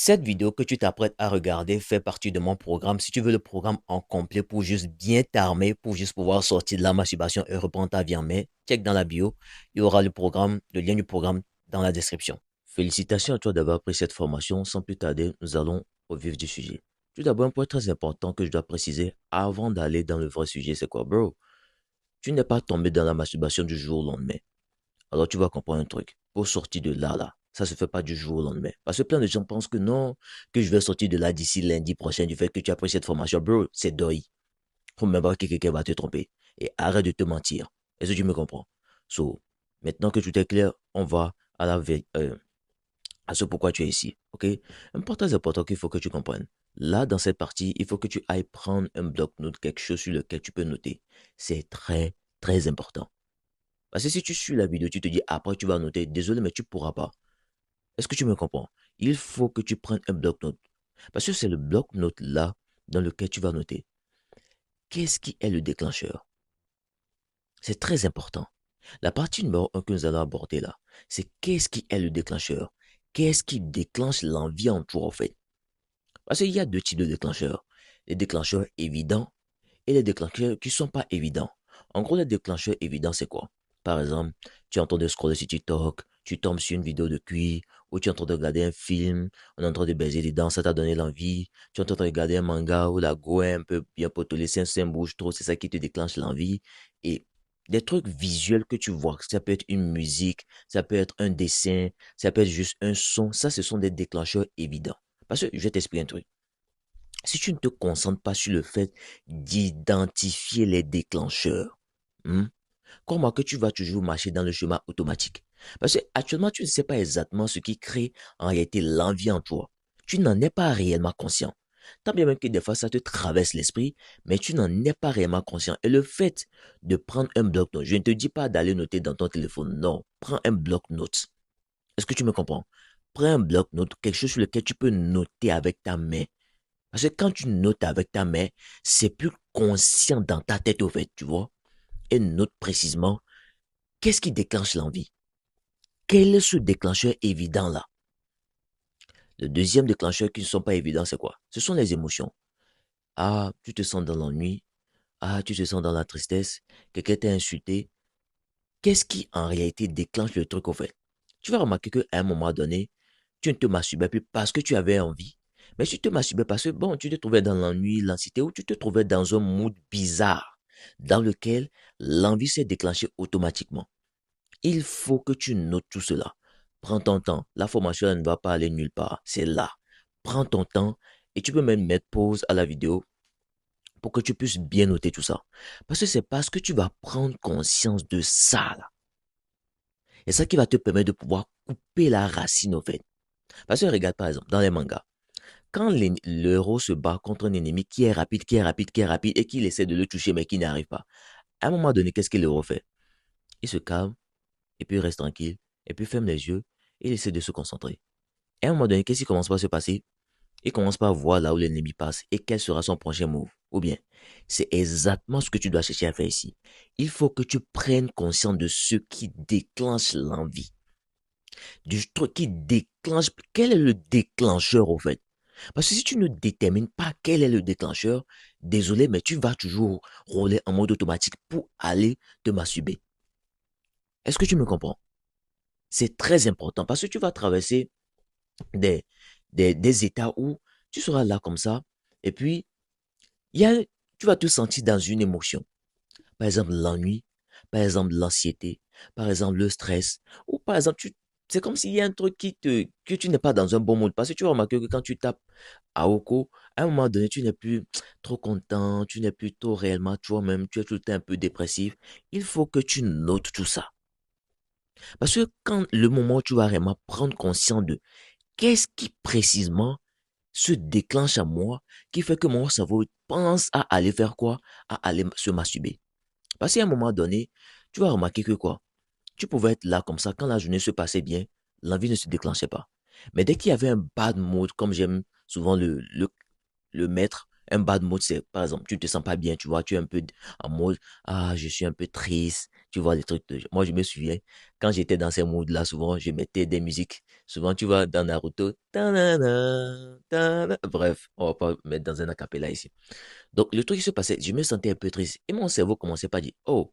Cette vidéo que tu t'apprêtes à regarder fait partie de mon programme. Si tu veux le programme en complet pour juste bien t'armer, pour juste pouvoir sortir de la masturbation et reprendre ta vie en main, check dans la bio. Il y aura le lien du programme dans la description. Félicitations à toi d'avoir pris cette formation. Sans plus tarder, nous allons au vif du sujet. Tout d'abord, un point très important que je dois préciser avant d'aller dans le vrai sujet, c'est quoi, bro? Tu n'es pas tombé dans la masturbation du jour au lendemain. Alors tu vas comprendre un truc. Pour sortir de là, ça se fait pas du jour au lendemain. Parce que plein de gens pensent que non, que je vais sortir de là d'ici lundi prochain du fait que tu as pris cette formation. Bro, c'est deuil. Faut même pas que quelqu'un va te tromper. Et arrête de te mentir. Est-ce que tu me comprends? So, maintenant que tout est clair, on va à à ce pourquoi tu es ici. Ok? Un point très important qu'il faut que tu comprennes. Là, dans cette partie, il faut que tu ailles prendre un bloc-notes, quelque chose sur lequel tu peux noter. C'est très, très important. Parce que si tu suis la vidéo, tu te dis après tu vas noter, désolé, mais tu ne pourras pas. Est-ce que tu me comprends? Il faut que tu prennes un bloc-notes. Parce que c'est le bloc-notes là dans lequel tu vas noter. Qu'est-ce qui est le déclencheur? C'est très important. La partie numéro un que nous allons aborder là, c'est qu'est-ce qui est le déclencheur? Qu'est-ce qui déclenche l'envie en toi en fait? Parce qu'il y a deux types de déclencheurs. Les déclencheurs évidents et les déclencheurs qui ne sont pas évidents. En gros, les déclencheurs évidents, c'est quoi? Par exemple, tu es en train de scroller sur TikTok, tu tombes sur une vidéo de cuir, ou tu es en train de regarder un film, on est en train de baiser dedans, ça t'a donné l'envie. Tu es en train de regarder un manga où la go est un peu bien potolée, c'est un bouge trop, c'est ça qui te déclenche l'envie. Et des trucs visuels que tu vois, ça peut être une musique, ça peut être un dessin, ça peut être juste un son, ça, ce sont des déclencheurs évidents. Parce que je vais t'expliquer un truc. Si tu ne te concentres pas sur le fait d'identifier les déclencheurs, hmm, crois-moi que tu vas toujours marcher dans le chemin automatique. Parce que actuellement, tu ne sais pas exactement ce qui crée en réalité l'envie en toi. Tu n'en es pas réellement conscient. Tant bien même que des fois ça te traverse l'esprit, mais tu n'en es pas réellement conscient. Et le fait de prendre un bloc-notes, je ne te dis pas d'aller noter dans ton téléphone, non, prends un bloc-notes. Est-ce que tu me comprends? Prends un bloc-notes, quelque chose sur lequel tu peux noter avec ta main. Parce que quand tu notes avec ta main, c'est plus conscient dans ta tête au fait, tu vois. Et note précisément qu'est-ce qui déclenche l'envie. Quel est ce déclencheur évident là? Le deuxième déclencheur qui ne sont pas évidents, c'est quoi? Ce sont les émotions. Ah, tu te sens dans l'ennui. Ah, tu te sens dans la tristesse. Quelqu'un t'a insulté. Qu'est-ce qui en réalité déclenche le truc au fait? Tu vas remarquer qu'à un moment donné, tu ne te masturbais plus parce que tu avais envie. Mais tu te masturbais parce que, bon, tu te trouvais dans l'ennui, l'anxiété, ou tu te trouvais dans un mood bizarre dans lequel l'envie s'est déclenchée automatiquement. Il faut que tu notes tout cela. Prends ton temps. La formation elle ne va pas aller nulle part. C'est là. Prends ton temps et tu peux même mettre pause à la vidéo pour que tu puisses bien noter tout ça. Parce que c'est parce que tu vas prendre conscience de ça, là. Et ça qui va te permettre de pouvoir couper la racine, au fait. Parce que regarde, par exemple, dans les mangas, quand le héros se bat contre un ennemi qui est rapide, qui est rapide, qui est rapide, et qu'il essaie de le toucher, mais qui n'arrive pas, à un moment donné, qu'est-ce que le héros fait? Il se calme, et puis il reste tranquille, et puis il ferme les yeux, et il essaie de se concentrer. Et à un moment donné, qu'est-ce qui commence par se passer? Il commence par voir là où l'ennemi passe, et quel sera son prochain move. Ou bien, c'est exactement ce que tu dois chercher à faire ici. Il faut que tu prennes conscience de ce qui déclenche l'envie. Du truc qui déclenche. Quel est le déclencheur au fait? Parce que si tu ne détermines pas quel est le déclencheur, désolé, mais tu vas toujours rouler en mode automatique pour aller te masturber. Est-ce que tu me comprends? C'est très important parce que tu vas traverser des, des états où tu seras là comme ça et puis il y a, tu vas te sentir dans une émotion. Par exemple, l'ennui, par exemple, l'anxiété, par exemple, le stress, ou par exemple, c'est comme s'il y a un truc que tu n'es pas dans un bon mood. Parce que tu vas remarquer que quand tu tapes à Oko, à un moment donné, tu n'es plus trop content, tu n'es plus trop réellement toi-même, tu es tout le temps un peu dépressif. Il faut que tu notes tout ça. Parce que quand le moment où tu vas vraiment prendre conscience de qu'est-ce qui précisément se déclenche à moi, qui fait que mon cerveau pense à aller faire quoi? À aller se masturber. Parce qu'à un moment donné, tu vas remarquer que quoi? Tu pouvais être là comme ça, quand la journée se passait bien, l'envie ne se déclenchait pas. Mais dès qu'il y avait un bad mood, comme j'aime souvent le mettre, un bad mood, c'est par exemple, tu ne te sens pas bien, tu vois, tu es un peu en mode, ah, je suis un peu triste, Tu vois, les trucs moi, je me souviens, quand j'étais dans ces moods-là, souvent, je mettais des musiques. Souvent, tu vois, dans Naruto, ta-na-na, ta-na. Bref, on va pas mettre dans un acapella ici. Donc, le truc qui se passait, je me sentais un peu triste. Et mon cerveau commençait pas à dire, oh,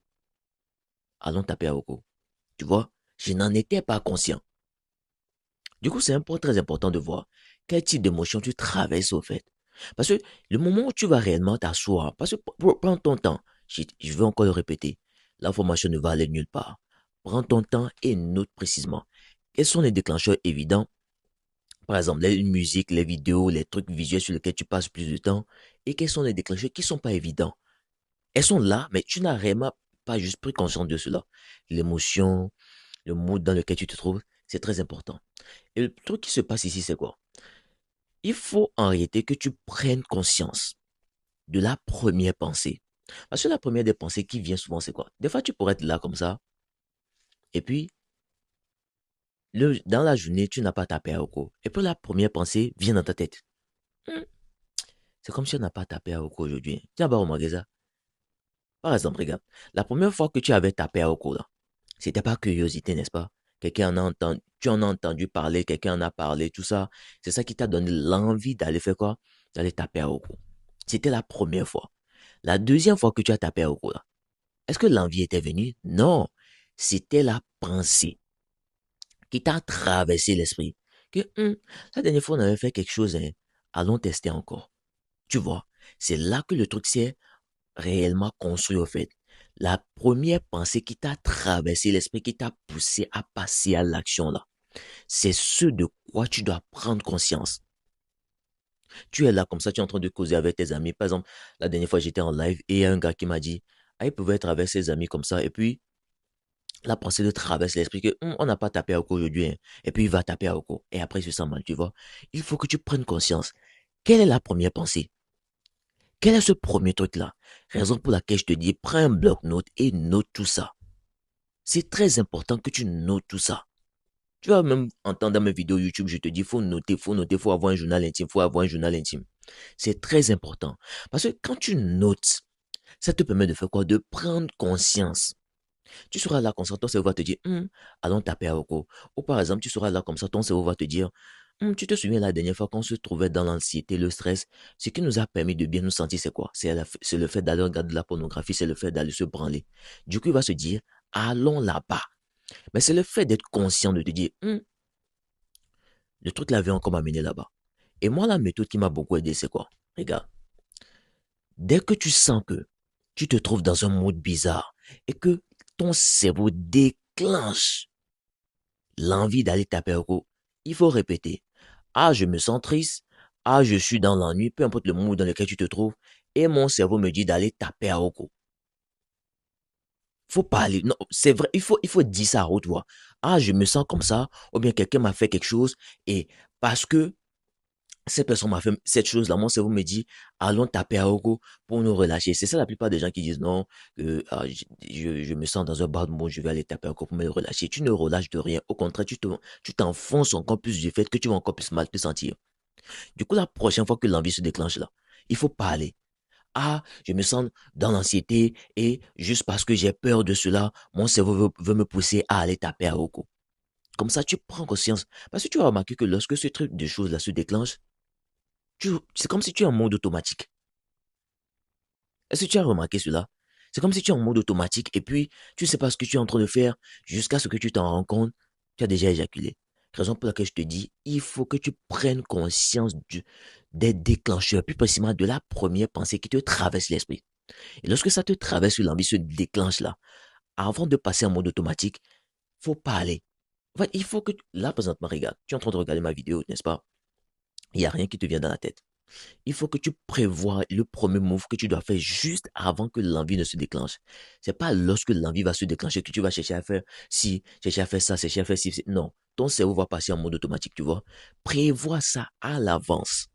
allons taper à Oko. Tu vois, je n'en étais pas conscient. Du coup, c'est un point très important de voir quel type d'émotion tu traverses au fait. Parce que le moment où tu vas réellement t'asseoir, parce que prends ton temps, je vais encore le répéter, l'information ne va aller nulle part. Prends ton temps et note précisément. Quels sont les déclencheurs évidents? Par exemple, les musiques, les vidéos, les trucs visuels sur lesquels tu passes plus de temps. Et quels sont les déclencheurs qui ne sont pas évidents? Elles sont là, mais tu n'as réellement pas juste pris conscience de cela. L'émotion, le mood dans lequel tu te trouves, c'est très important. Et le truc qui se passe ici, c'est quoi? Il faut en réalité que tu prennes conscience de la première pensée. Parce que la première des pensées qui vient souvent, c'est quoi? Des fois, tu pourrais être là comme ça, et puis, dans la journée, tu n'as pas tapé à Oko. Et puis, la première pensée vient dans ta tête. Hmm, c'est comme si on n'a pas tapé à Oko aujourd'hui. Tu n'as pas remarqué ça? Par exemple, regarde, la première fois que tu avais tapé à Oko, là, c'était pas curiosité, n'est-ce pas? Quelqu'un en a entendu, tu en as entendu parler, quelqu'un en a parlé, tout ça. C'est ça qui t'a donné l'envie d'aller faire quoi? D'aller taper à Oko. C'était la première fois. La deuxième fois que tu as tapé à Oko, là, est-ce que l'envie était venue? Non. C'était la pensée qui t'a traversé l'esprit. Que, la dernière fois, on avait fait quelque chose, hein. Allons tester encore. Tu vois, c'est là que le truc s'est réellement construit au fait. La première pensée qui t'a traversé l'esprit, qui t'a poussé à passer à l'action là, c'est ce de quoi tu dois prendre conscience. Tu es là comme ça, tu es en train de causer avec tes amis. Par exemple, la dernière fois, j'étais en live et il y a un gars qui m'a dit, ah, il pouvait être avec ses amis comme ça. Et puis, la pensée de traverse l'esprit que on n'a pas tapé à Oko aujourd'hui, hein. Et puis, il va taper à Oko. Et après, il se sent mal, tu vois. Il faut que tu prennes conscience. Quelle est la première pensée? Quel est ce premier truc-là? Raison pour laquelle je te dis, prends un bloc-notes et note tout ça. C'est très important que tu notes tout ça. Tu vas même entendre dans mes vidéos YouTube, je te dis, faut noter, faut avoir un journal intime, faut avoir un journal intime. C'est très important. Parce que quand tu notes, ça te permet de faire quoi? De prendre conscience. Tu seras là comme ça, ton cerveau va te dire, allons taper à Oko. Ou par exemple, tu seras là comme ça, ton cerveau va te dire, tu te souviens la dernière fois qu'on se trouvait dans l'anxiété, le stress, ce qui nous a permis de bien nous sentir, c'est quoi? C'est le fait d'aller regarder de la pornographie, c'est le fait d'aller se branler. Du coup, il va se dire, allons là-bas. Mais c'est le fait d'être conscient de te dire, le truc là vient encore m'amener là-bas. Et moi, la méthode qui m'a beaucoup aidé, c'est quoi? Regarde, dès que tu sens que tu te trouves dans un mode bizarre et que ton cerveau déclenche l'envie d'aller taper au cou, il faut répéter. Ah, je me sens triste. Ah, je suis dans l'ennui, peu importe le mood dans lequel tu te trouves. Et mon cerveau me dit d'aller taper à Oko. Faut pas aller. Non, c'est vrai, il faut dire ça à haute voix. Ah, je me sens comme ça, ou bien quelqu'un m'a fait quelque chose, et parce que cette personne m'a fait cette chose-là, mon cerveau me dit, allons taper à Ogo pour nous relâcher. C'est ça la plupart des gens qui disent non, je me sens dans un bad mood, je vais aller taper à Ogo pour me relâcher. Tu ne relâches de rien. Au contraire, tu t'enfonces encore plus du fait que tu vas encore plus mal te sentir. Du coup, la prochaine fois que l'envie se déclenche là, il faut parler. Ah, je me sens dans l'anxiété et juste parce que j'ai peur de cela, mon cerveau veut me pousser à aller taper à Ogo. Comme ça, tu prends conscience. Parce que tu vas remarquer que lorsque ce truc de choses là se déclenche, c'est comme si tu es en mode automatique. Est-ce que tu as remarqué cela? C'est comme si tu es en mode automatique et puis tu ne sais pas ce que tu es en train de faire jusqu'à ce que tu t'en rends compte, tu as déjà éjaculé. Raison pour laquelle je te dis, il faut que tu prennes conscience des déclencheurs, plus précisément de la première pensée qui te traverse l'esprit. Et lorsque ça te traverse, l'envie se déclenche là, avant de passer en mode automatique, faut parler. En fait, il faut que, là présentement, regarde, tu es en train de regarder ma vidéo, n'est-ce pas? Il n'y a rien qui te vient dans la tête. Il faut que tu prévois le premier move que tu dois faire juste avant que l'envie ne se déclenche. C'est pas lorsque l'envie va se déclencher que tu vas chercher à faire si, chercher à faire ça, chercher à faire ci. Non, ton cerveau va passer en mode automatique, tu vois. Prévois ça à l'avance.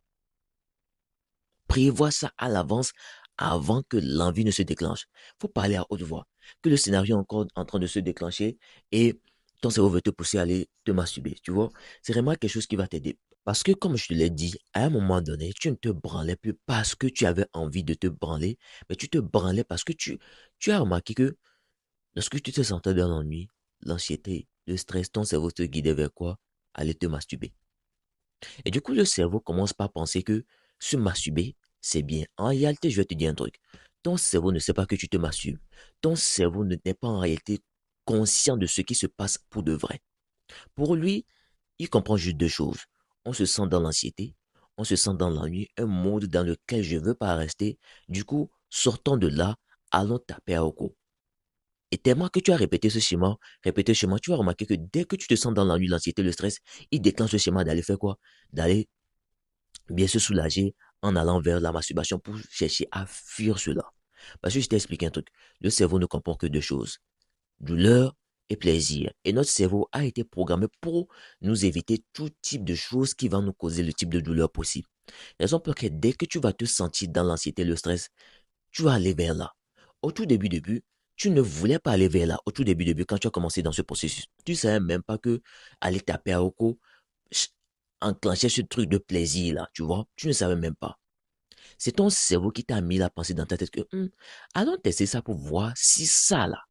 Prévois ça à l'avance avant que l'envie ne se déclenche. Faut parler à haute voix. Que le scénario est encore en train de se déclencher et ton cerveau veut te pousser à aller te masturber, tu vois. C'est vraiment quelque chose qui va t'aider. Parce que comme je te l'ai dit, à un moment donné, tu ne te branlais plus parce que tu avais envie de te branler, mais tu te branlais parce que tu as remarqué que Lorsque tu te sentais dans l'ennui, l'anxiété, le stress, ton cerveau te guidait vers quoi? Aller te masturber. Et du coup, le cerveau commence par penser que se masturber, c'est bien. En réalité, je vais te dire un truc. Ton cerveau ne sait pas que tu te masturbes. Ton cerveau n'est pas en réalité conscient de ce qui se passe pour de vrai. Pour lui, il comprend juste deux choses. On se sent dans l'anxiété, on se sent dans l'ennui, un mode dans lequel je ne veux pas rester. Du coup, sortons de là, allons taper à Oko. Et tellement que tu as répété ce schéma, tu vas remarquer que dès que tu te sens dans l'ennui, l'anxiété, le stress, il déclenche le schéma d'aller faire quoi? D'aller bien se soulager en allant vers la masturbation pour chercher à fuir cela. Parce que je t'ai expliqué un truc. Le cerveau ne comprend que deux choses. Douleur et plaisir. Et notre cerveau a été programmé pour nous éviter tout type de choses qui vont nous causer le type de douleur possible. Raison pour laquelle dès que tu vas te sentir dans l'anxiété, le stress, tu vas aller vers là. Au tout début, tu ne voulais pas aller vers là. Au tout début, quand tu as commencé dans ce processus, tu ne savais même pas que aller taper à Oko enclenchait ce truc de plaisir là, tu vois. Tu ne savais même pas. C'est ton cerveau qui t'a mis la pensée dans ta tête que, allons tester ça pour voir si ça là,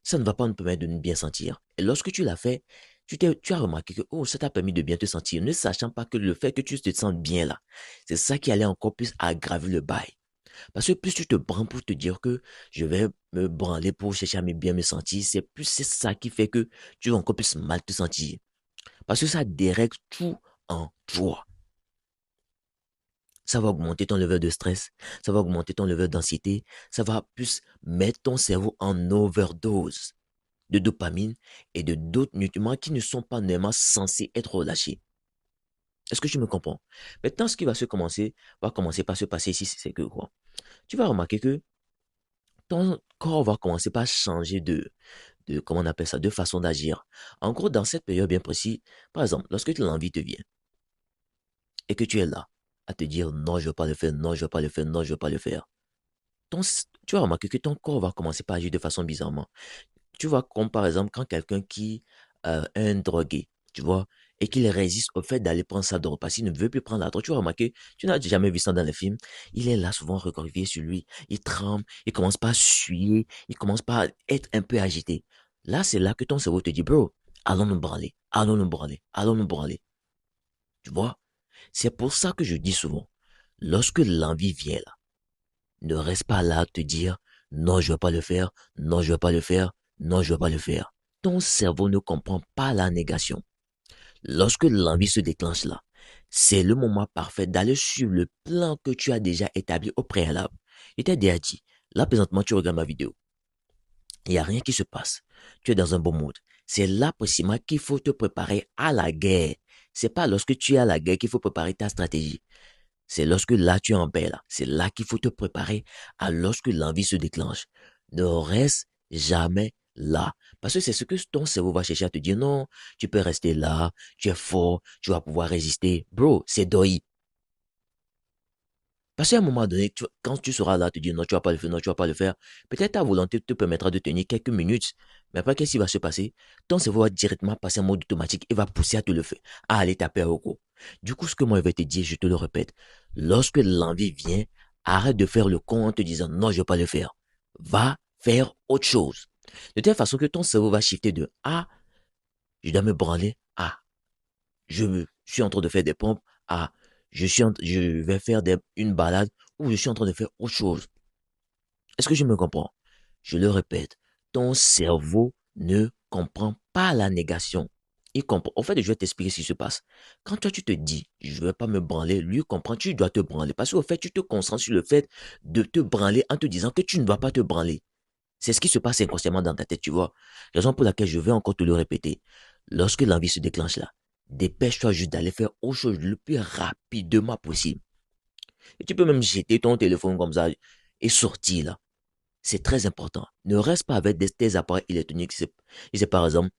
ça ne va pas nous permettre de nous bien sentir. Et lorsque tu l'as fait, tu as remarqué que oh, ça t'a permis de bien te sentir, ne sachant pas que le fait que tu te sens bien là, c'est ça qui allait encore plus aggraver le bail. Parce que plus tu te branles pour te dire que je vais me branler pour chercher à bien me sentir, c'est ça qui fait que tu vas encore plus mal te sentir. Parce que ça dérègle tout en toi. Ça va augmenter ton level de stress, ça va augmenter ton level d'anxiété, ça va plus mettre ton cerveau en overdose de dopamine et de d'autres nutriments qui ne sont pas nécessairement censés être relâchés. Est-ce que tu me comprends? Maintenant, ce qui va commencer par se passer ici, c'est que quoi? Tu vas remarquer que ton corps va commencer par changer comment on appelle ça, de façon d'agir. En gros, dans cette période bien précise, par exemple, lorsque l'envie te vient et que tu es là à te dire non, je ne veux pas le faire, non, je ne veux pas le faire, non, je ne veux pas le faire, tu vas remarquer que ton corps va commencer par agir de façon bizarrement. Tu vois, comme par exemple, quand quelqu'un qui est un drogué, tu vois, et qu'il résiste au fait d'aller prendre sa drogue parce qu'il ne veut plus prendre la drogue, tu vas remarquer, tu n'as jamais vu ça dans les films, il est là souvent recroquevillé sur lui, il tremble, il commence pas à suer, il commence pas à être un peu agité. Là, c'est là que ton cerveau te dit, bro, allons nous branler, allons nous branler, allons nous branler. Tu vois, c'est pour ça que je dis souvent, lorsque l'envie vient là, ne reste pas là à te dire, non, je ne vais pas le faire, non, je ne vais pas le faire, non, je ne vais pas le faire. Ton cerveau ne comprend pas la négation. Lorsque l'envie se déclenche là, c'est le moment parfait d'aller suivre le plan que tu as déjà établi au préalable. Je t'ai déjà dit, là présentement tu regardes ma vidéo, il n'y a rien qui se passe. Tu es dans un bon mood. C'est là précisément qu'il faut te préparer à la guerre. C'est pas lorsque tu es à la guerre qu'il faut préparer ta stratégie. C'est lorsque là tu es en paix là. C'est là qu'il faut te préparer à lorsque l'envie se déclenche. Ne reste jamais là. Parce que c'est ce que ton cerveau va chercher à te dire. Non, tu peux rester là, tu es fort, tu vas pouvoir résister. Bro, c'est doi. Parce qu'à un moment donné, quand tu seras là, te dire non, tu vas pas le faire, non, tu vas pas le faire, peut-être ta volonté te permettra de tenir quelques minutes. Mais après, qu'est-ce qui va se passer? Ton cerveau va directement passer en mode automatique et va pousser à te le faire, à aller taper au go. Du coup, ce que moi, je vais te dire, je te le répète, lorsque l'envie vient, arrête de faire le con en te disant non, je vais pas le faire. Va faire autre chose. De telle façon que ton cerveau va shifter de ah, je dois me branler, à je suis en train de faire des pompes, à je vais faire une balade ou je suis en train de faire autre chose. Est-ce que je me comprends? Je le répète, ton cerveau ne comprend pas la négation. Il comprend. En fait, je vais t'expliquer ce qui se passe. Quand toi, tu te dis, je ne vais pas me branler, lui comprend, tu dois te branler. Parce qu'au fait, tu te concentres sur le fait de te branler en te disant que tu ne vas pas te branler. C'est ce qui se passe inconsciemment dans ta tête, tu vois. Raison pour laquelle je vais encore te le répéter. Lorsque l'envie se déclenche là, dépêche-toi juste d'aller faire autre chose le plus rapidement possible. Et tu peux même jeter ton téléphone comme ça et sortir là. C'est très important. Ne reste pas avec tes appareils électroniques. C'est par exemple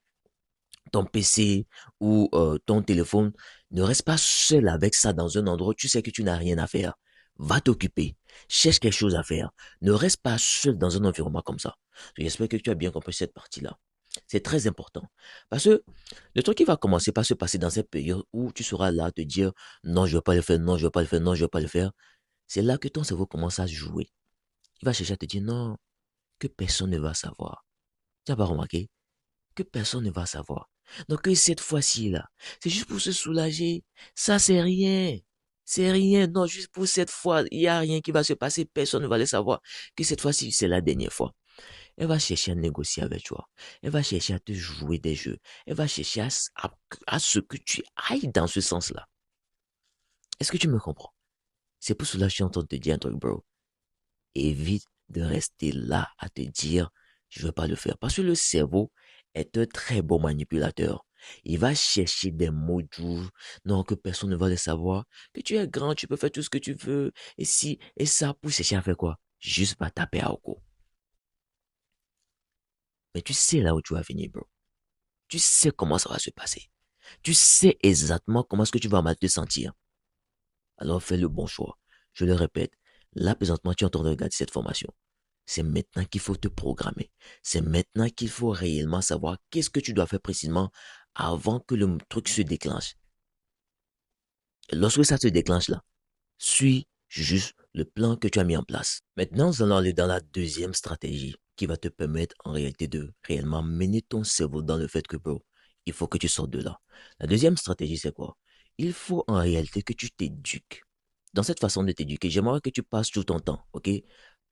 ton PC ou ton téléphone. Ne reste pas seul avec ça dans un endroit où tu sais que tu n'as rien à faire. Va t'occuper. Cherche quelque chose à faire. Ne reste pas seul dans un environnement comme ça. J'espère que tu as bien compris cette partie-là. C'est très important. Parce que le truc qui va commencer par se passer dans cette période où tu seras là à te dire non, je ne vais pas le faire, non, je ne vais pas le faire, non, je ne vais pas le faire. C'est là que ton cerveau commence à jouer. Il va chercher à te dire non, que personne ne va savoir. Tu n'as pas remarqué que personne ne va savoir. Donc, cette fois-ci, là, c'est juste pour se soulager. Ça, c'est rien. C'est rien. Non, juste pour cette fois, il n'y a rien qui va se passer. Personne ne va le savoir. Que cette fois-ci, c'est la dernière fois. Elle va chercher à négocier avec toi. Elle va chercher à te jouer des jeux. Elle va chercher à ce que tu ailles dans ce sens-là. Est-ce que tu me comprends? C'est pour cela que je suis en train de te dire un truc, bro. Évite de rester là à te dire, je ne veux pas le faire. Parce que le cerveau est un très bon manipulateur. Il va chercher des mots doux, non, que personne ne va le savoir, que tu es grand, tu peux faire tout ce que tu veux, et si, et ça, pour chercher à faire quoi? Juste pas taper à Oko. Mais tu sais là où tu vas venir, bro. Tu sais comment ça va se passer. Tu sais exactement comment est-ce que tu vas mal te sentir. Alors fais le bon choix. Je le répète, là présentement tu es en train de regarder cette formation. C'est maintenant qu'il faut te programmer. C'est maintenant qu'il faut réellement savoir qu'est-ce que tu dois faire précisément avant que le truc se déclenche. Et lorsque ça se déclenche là, suis juste le plan que tu as mis en place. Maintenant, nous allons aller dans la deuxième stratégie qui va te permettre en réalité de réellement mener ton cerveau dans le fait que, bro, il faut que tu sortes de là. La deuxième stratégie, c'est quoi? Il faut en réalité que tu t'éduques. Dans cette façon de t'éduquer, j'aimerais que tu passes tout ton temps, ok?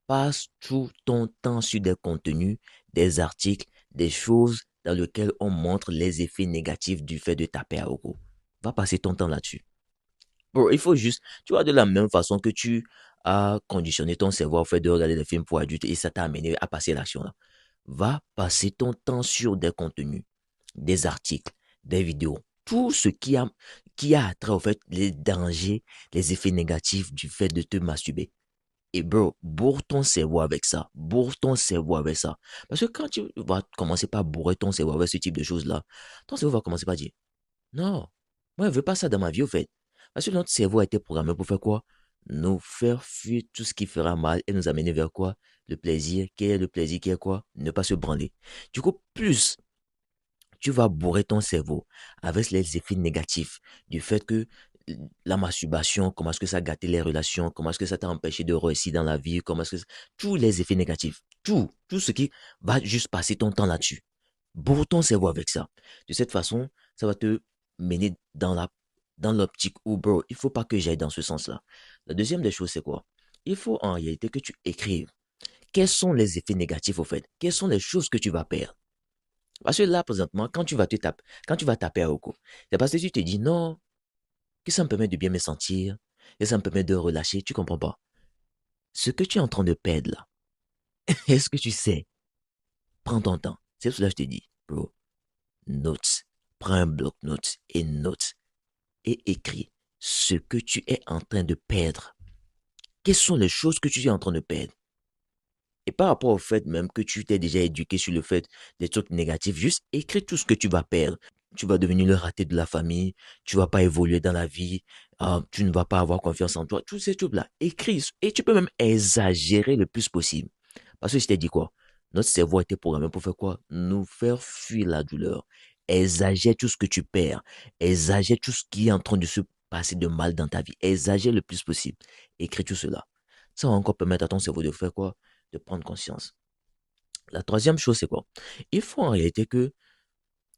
Passe tout ton temps sur des contenus, des articles, des choses dans lesquelles on montre les effets négatifs du fait de taper à Oko. Va passer ton temps là-dessus. Bro, il faut juste, tu vois, de la même façon que tu as conditionné ton cerveau au fait de regarder des films pour adultes et ça t'a amené à passer l'action là. Va passer ton temps sur des contenus, des articles, des vidéos, tout ce qui a trait au fait, les dangers, les effets négatifs du fait de te masturber. Et bro, bourre ton cerveau avec ça. Bourre ton cerveau avec ça. Parce que quand tu vas commencer par bourrer ton cerveau avec ce type de choses-là, ton cerveau va commencer par dire, non, moi, je veux pas ça dans ma vie, au fait. Parce que notre cerveau a été programmé pour faire quoi? Nous faire fuir tout ce qui fera mal et nous amener vers quoi? Le plaisir. Quel est le plaisir qui est quoi? Ne pas se branler. Du coup, plus tu vas bourrer ton cerveau avec les effets négatifs du fait que la masturbation, comment est-ce que ça a gâté les relations, comment est-ce que ça t'a empêché de réussir dans la vie, comment est-ce que tous les effets négatifs, tout ce qui va juste passer ton temps là-dessus. Bourre ton cerveau avec ça. De cette façon, ça va te mener dans l'optique où, bro, il faut pas que j'aille dans ce sens-là. La deuxième des choses, c'est quoi? Il faut en réalité que tu écrives. Quels sont les effets négatifs au fait? Quelles sont les choses que tu vas perdre? Parce que là, présentement, quand tu vas taper à Oko, c'est parce que tu te dis non, que ça me permet de bien me sentir, que ça me permet de relâcher, tu comprends pas. Ce que tu es en train de perdre là, est-ce que tu sais? Prends ton temps. C'est pour cela que je te dis, bro, notes. Prends un bloc-notes et notes et écris ce que tu es en train de perdre. Quelles sont les choses que tu es en train de perdre? Et par rapport au fait même que tu t'es déjà éduqué sur le fait des trucs négatifs, juste écris tout ce que tu vas perdre. Tu vas devenir le raté de la famille, tu vas pas évoluer dans la vie, tu ne vas pas avoir confiance en toi, tous ces trucs-là. Écris et tu peux même exagérer le plus possible. Parce que je t'ai dit quoi? Notre cerveau a été programmé pour faire quoi? Nous faire fuir la douleur. Exagère tout ce que tu perds. Exagère tout ce qui est en train de se passer de mal dans ta vie. Exagère le plus possible. Écris tout cela. Ça va encore permettre à ton cerveau de faire quoi? De prendre conscience. La troisième chose, c'est quoi? Il faut en réalité que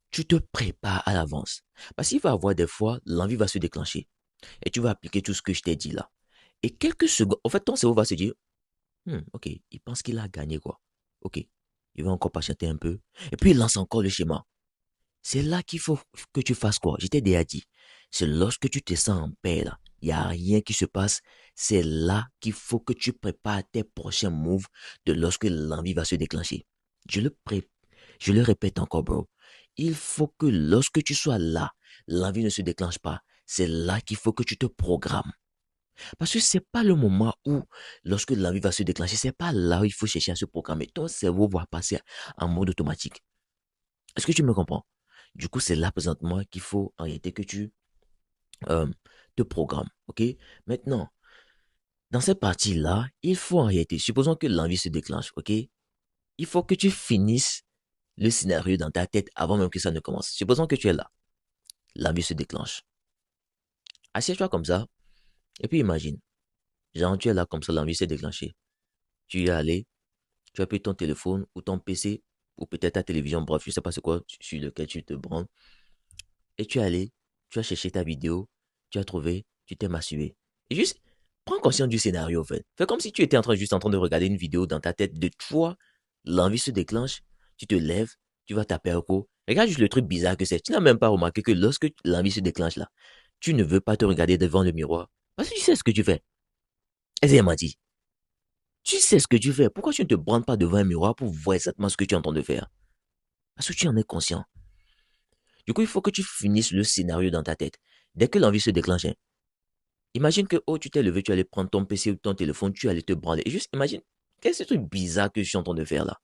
tu te prépares à l'avance. Parce qu'il va y avoir des fois, l'envie va se déclencher. Et tu vas appliquer tout ce que je t'ai dit là. Et quelques secondes, en fait, ton cerveau va se dire, ok, il pense qu'il a gagné quoi. Ok, il va encore patienter un peu. Et puis il lance encore le schéma. C'est là qu'il faut que tu fasses quoi? Je t'ai déjà dit. C'est lorsque tu te sens en paix là. Il n'y a rien qui se passe. C'est là qu'il faut que tu prépares tes prochains moves de lorsque l'envie va se déclencher. Je le, pré- je le répète encore, bro. Il faut que lorsque tu sois là, l'envie ne se déclenche pas. C'est là qu'il faut que tu te programmes. Parce que c'est pas le moment où, lorsque l'envie va se déclencher, c'est pas là où il faut chercher à se programmer. Ton cerveau va passer en mode automatique. Est-ce que tu me comprends? Du coup, c'est là présentement qu'il faut en réalité que tu euh, te programmes. OK? Maintenant, dans cette partie-là, il faut en réalité, supposons que l'envie se déclenche. OK? Il faut que tu finisses le scénario dans ta tête avant même que ça ne commence. Supposons que tu es là. L'envie se déclenche. Assieds-toi comme ça. Et puis imagine. Genre, tu es là comme ça, l'envie s'est déclenchée. Tu y es allé. Tu as pris ton téléphone ou ton PC. ou peut-être ta télévision, bref, je sais pas c'est quoi sur lequel tu te branles, et tu es allé, tu as cherché ta vidéo, tu as trouvé, tu t'es masturbé. Et juste, prends conscience du scénario, en fait. Fais comme si tu étais juste en train de regarder une vidéo dans ta tête de toi, l'envie se déclenche, tu te lèves, tu vas taper un coup. Regarde juste le truc bizarre que c'est. Tu n'as même pas remarqué que lorsque l'envie se déclenche là, tu ne veux pas te regarder devant le miroir. Parce que tu sais ce que tu fais. Essaye dit. Tu sais ce que tu fais. Pourquoi tu ne te branles pas devant un miroir pour voir exactement ce que tu es en train de faire? Parce que tu en es conscient. Du coup, il faut que tu finisses le scénario dans ta tête. Dès que l'envie se déclenche, hein, imagine que, oh, tu t'es levé, tu allais prendre ton PC ou ton téléphone, tu allais te branler. Et juste imagine, quel est ce truc bizarre que je suis en train de faire là?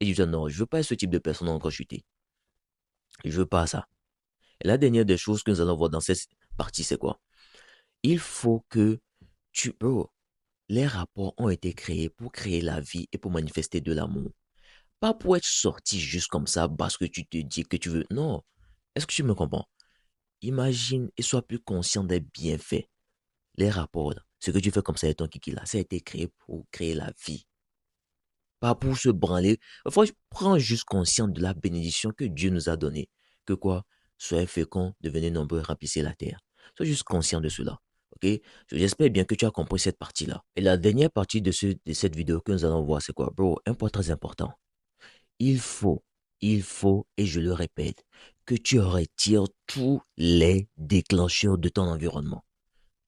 Et je dis, non, je veux pas être ce type de personne encore chuté. Je veux pas ça. Et la dernière des choses que nous allons voir dans cette partie, c'est quoi? Il faut que bro, les rapports ont été créés pour créer la vie et pour manifester de l'amour. Pas pour être sorti juste comme ça parce que tu te dis que tu veux. Non. Est-ce que tu me comprends? Imagine et sois plus conscient des bienfaits. Les rapports, là, ce que tu fais comme ça et ton kiki là, ça a été créé pour créer la vie. Pas pour se branler. Enfin, prends juste conscience de la bénédiction que Dieu nous a donnée. Que quoi? Soyez féconds, devenez nombreux, remplissez la terre. Sois juste conscient de cela. Ok? J'espère bien que tu as compris cette partie-là. Et la dernière partie de cette vidéo que nous allons voir, c'est quoi? Bro, un point très important. Il faut, il faut, et je le répète, que tu retires tous les déclencheurs de ton environnement.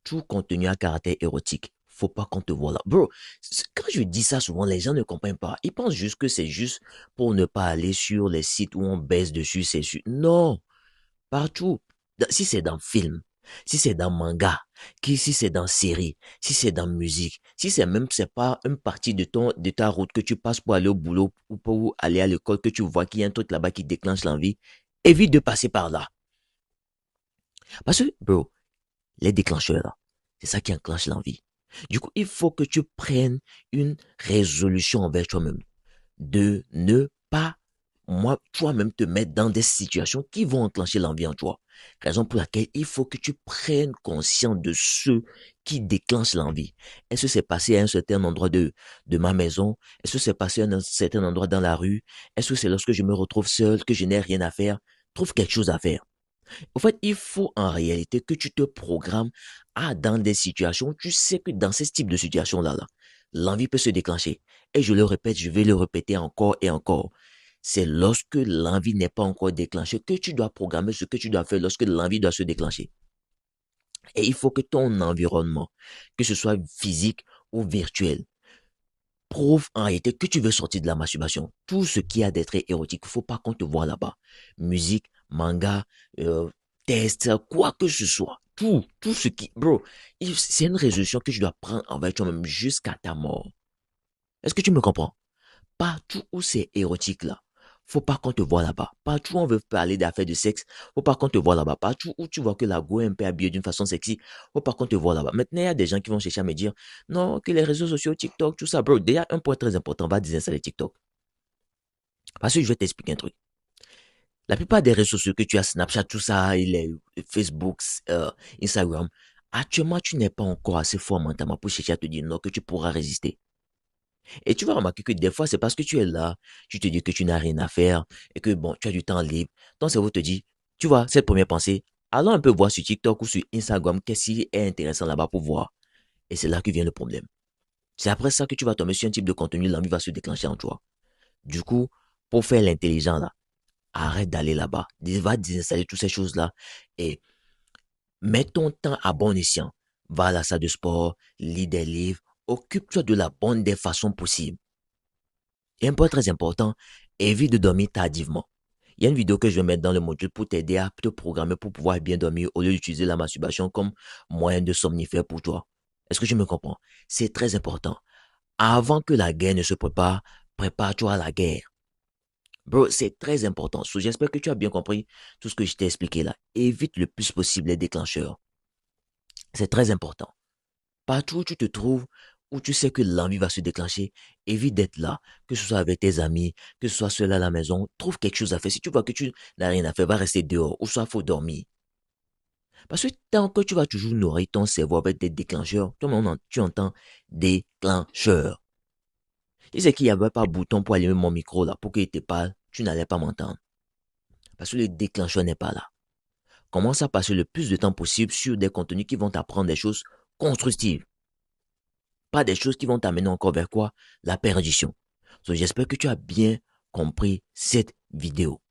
Tout contenu à caractère érotique. Faut pas qu'on te voit là. Bro, quand je dis ça souvent, les gens ne comprennent pas. Ils pensent juste que c'est juste pour ne pas aller sur les sites où on baisse dessus, c'est sûr. Non, partout. Si c'est dans film, si c'est dans manga, si c'est dans série, si c'est dans musique, si c'est même, c'est pas une partie de ta route que tu passes pour aller au boulot ou pour aller à l'école, que tu vois qu'il y a un truc là-bas qui déclenche l'envie, évite de passer par là. Parce que, bro, les déclencheurs là, c'est ça qui enclenche l'envie. Du coup, il faut que tu prennes une résolution envers toi-même de ne pas, moi, toi-même te mettre dans des situations qui vont enclencher l'envie en toi. Raison pour laquelle il faut que tu prennes conscience de ce qui déclenche l'envie. Est-ce que c'est passé à un certain endroit de ma maison? Est-ce que c'est passé à un certain endroit dans la rue? Est-ce que c'est lorsque je me retrouve seul, que je n'ai rien à faire? Trouve quelque chose à faire. En fait, il faut en réalité que tu te programmes à dans des situations où tu sais que dans ce type de situation-là, l'envie peut se déclencher. Et je le répète, je vais le répéter encore et encore. C'est lorsque l'envie n'est pas encore déclenchée que tu dois programmer ce que tu dois faire lorsque l'envie doit se déclencher. Et il faut que ton environnement, que ce soit physique ou virtuel, prouve en réalité que tu veux sortir de la masturbation. Tout ce qui a d'être érotique, il ne faut pas qu'on te voit là-bas. Musique, manga, euh, test, quoi que ce soit. Tout ce qui... Bro, c'est une résolution que tu dois prendre envers toi-même jusqu'à ta mort. Est-ce que tu me comprends? Partout où c'est érotique là, faut pas qu'on te voit là-bas. Partout où on veut parler d'affaires de sexe, faut pas qu'on te voit là-bas. Partout où tu vois que la go est un peu habillée d'une façon sexy, faut pas qu'on te voit là-bas. Maintenant, il y a des gens qui vont chercher à me dire, non, que les réseaux sociaux, TikTok, tout ça, bro. Déjà, un point très important, va désinstaller TikTok. Parce que je vais t'expliquer un truc. La plupart des réseaux sociaux que tu as, Snapchat, tout ça, il est Facebook, Instagram, actuellement, tu n'es pas encore assez fort mentalement pour chercher à te dire non, que tu pourras résister. Et tu vas remarquer que des fois, c'est parce que tu es là, tu te dis que tu n'as rien à faire et que bon, tu as du temps libre. Ton cerveau te dit, tu vois, cette première pensée, allons un peu voir sur TikTok ou sur Instagram qu'est-ce qui est intéressant là-bas pour voir. Et c'est là que vient le problème. C'est après ça que tu vas tomber sur un type de contenu, l'envie va se déclencher en toi. Du coup, pour faire l'intelligent là, arrête d'aller là-bas. Va désinstaller toutes ces choses-là et mets ton temps à bon escient. Va à la salle de sport, lis des livres, occupe-toi de la bonne des façons possibles. Et un point très important, évite de dormir tardivement. Il y a une vidéo que je vais mettre dans le module pour t'aider à te programmer pour pouvoir bien dormir au lieu d'utiliser la masturbation comme moyen de somnifère pour toi. Est-ce que tu me comprends? C'est très important. Avant que la guerre ne se prépare, prépare-toi à la guerre. Bro, c'est très important. J'espère que tu as bien compris tout ce que je t'ai expliqué là. Évite le plus possible les déclencheurs. C'est très important. Partout où tu te trouves, où tu sais que l'envie va se déclencher, évite d'être là, que ce soit avec tes amis, que ce soit seul à la maison, trouve quelque chose à faire. Si tu vois que tu n'as rien à faire, va rester dehors, ou soit faut dormir. Parce que tant que tu vas toujours nourrir ton cerveau avec des déclencheurs, toi, tu entends déclencheur. Si c'est qu'il n'y avait pas de bouton pour allumer mon micro là, pour qu'il te parle, tu n'allais pas m'entendre. Parce que le déclencheur n'est pas là. Commence à passer le plus de temps possible sur des contenus qui vont t'apprendre des choses constructives. Pas des choses qui vont t'amener encore vers quoi? La perdition. Donc, j'espère que tu as bien compris cette vidéo.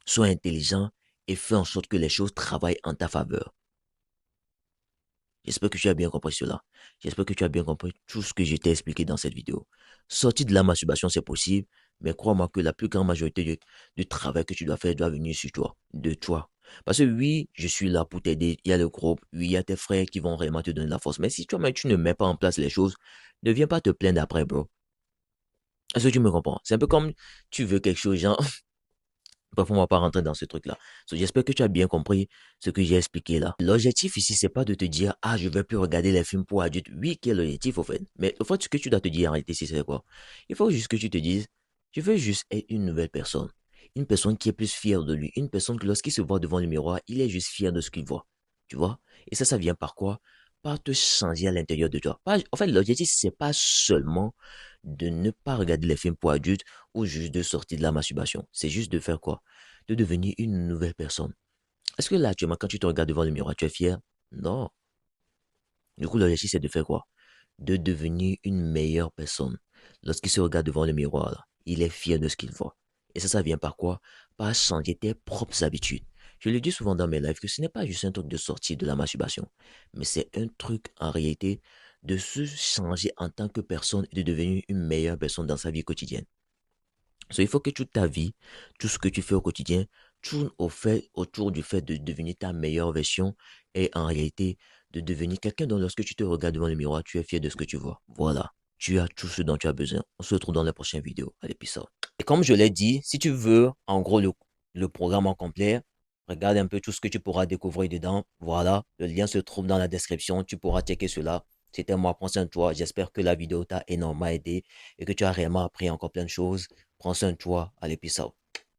Sois intelligent et fais en sorte que les choses travaillent en ta faveur. J'espère que tu as bien compris cela. J'espère que tu as bien compris tout ce que je t'ai expliqué dans cette vidéo. Sortir de la masturbation, c'est possible, mais crois-moi que la plus grande majorité du travail que tu dois faire doit venir sur toi, de toi. Parce que oui, je suis là pour t'aider. Il y a le groupe, oui, il y a tes frères qui vont vraiment te donner la force. Mais si toi-même, tu ne mets pas en place les choses, ne viens pas te plaindre après, bro. Est-ce que tu me comprends? C'est un peu comme tu veux quelque chose, genre, bref, on va pas rentrer dans ce truc-là. So, j'espère que tu as bien compris ce que j'ai expliqué là. L'objectif ici, c'est pas de te dire, ah, je vais plus regarder les films pour adultes. Oui, quel est l'objectif, au fait. Mais au fait, ce que tu dois te dire en réalité, c'est quoi? Il faut juste que tu te dises, je veux juste être une nouvelle personne. Une personne qui est plus fière de lui. Une personne que lorsqu'il se voit devant le miroir, il est juste fier de ce qu'il voit. Tu vois? Et ça vient par quoi? Par te changer à l'intérieur de toi. En fait, l'objectif, c'est pas seulement de ne pas regarder les films pour adultes ou juste de sortir de la masturbation. C'est juste de faire quoi? De devenir une nouvelle personne. Est-ce que là, actuellement, quand tu te regardes devant le miroir, tu es fier? Non. Du coup, l'objectif, c'est de faire quoi? De devenir une meilleure personne. Lorsqu'il se regarde devant le miroir, là, il est fier de ce qu'il voit. Et ça vient par quoi? Par changer tes propres habitudes. Je le dis souvent dans mes lives que ce n'est pas juste un truc de sortir de la masturbation, mais c'est un truc en réalité de se changer en tant que personne et de devenir une meilleure personne dans sa vie quotidienne. So, il faut que toute ta vie, tout ce que tu fais au quotidien, tourne autour du fait de devenir ta meilleure version et en réalité de devenir quelqu'un dont lorsque tu te regardes devant le miroir, tu es fier de ce que tu vois. Voilà, tu as tout ce dont tu as besoin. On se retrouve dans la prochaine vidéo. Allez, peace out. Et comme je l'ai dit, si tu veux en gros le programme en complet, regarde un peu tout ce que tu pourras découvrir dedans. Voilà, le lien se trouve dans la description. Tu pourras checker cela. C'était moi, prends soin de toi. J'espère que la vidéo t'a énormément aidé et que tu as réellement appris encore plein de choses. Prends soin de toi. Allez, peace out.